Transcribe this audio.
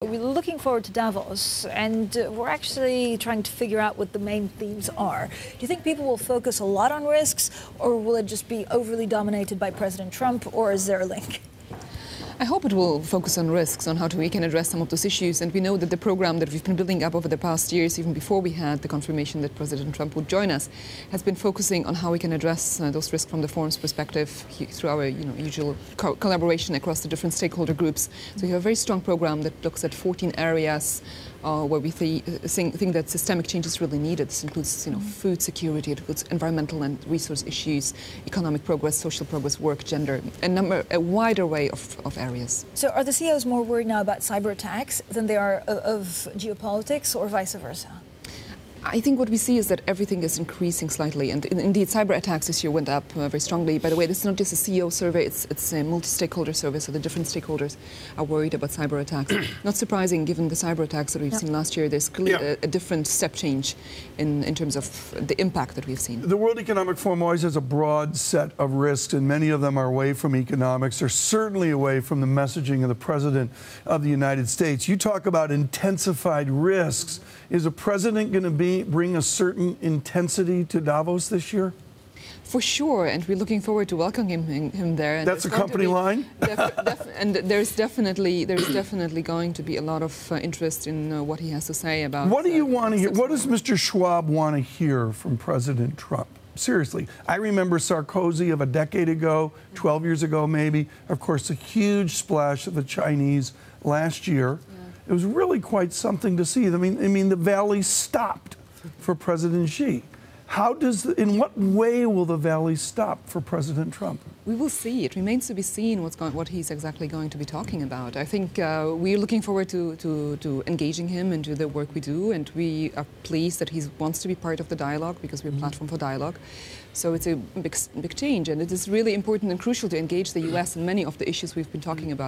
We're looking forward to Davos, and we're actually trying to figure out what the main themes are. Do you think people will focus a lot on risks, or will it just be overly dominated by President Trump, or is there a link? I hope it will focus on risks, on how we can address some of those issues. And we know that the program that we've been building up over the past years, even before we had the confirmation that President Trump would join us, has been focusing on how we can address those risks from the forum's perspective through our usual collaboration across the different stakeholder groups. So we have a very strong program that looks at 14 areas where we think that systemic change is really needed. This includes food security, it includes environmental and resource issues, economic progress, social progress, work, gender, a wide array of areas. So are the CEOs more worried now about cyber attacks than they are of geopolitics, or vice versa? I think what we see is that everything is increasing slightly, and indeed cyber attacks this year went up very strongly. By the way, this is not just a CEO survey, it's a multi-stakeholder survey, so the different stakeholders are worried about cyber attacks. Not surprising, given the cyber attacks that we've seen last year. There's clearly a different step change in terms of the impact that we've seen. The World Economic Forum always has a broad set of risks, and many of them are away from economics. They're certainly away from the messaging of the President of the United States. You talk about intensified risks. Is the President going to bring a certain intensity to Davos this year? For sure, and we're looking forward to welcoming him there. And that's a company line? And there's definitely going to be a lot of interest in what he has to say about... What do you want to hear? What does Mr. Schwab want to hear from President Trump? Seriously, I remember Sarkozy of a decade ago, 12 years ago maybe. Of course, a huge splash of the Chinese last year. It was really quite something to see. I mean, the valley stopped for President Xi. In what way will the valley stop for President Trump? We will see. It remains to be seen what he's exactly going to be talking about. I think we're looking forward to engaging him into the work we do, and we are pleased that he wants to be part of the dialogue, because we're a platform for dialogue. So it's a big change, and it is really important and crucial to engage the US in many of the issues we've been talking about.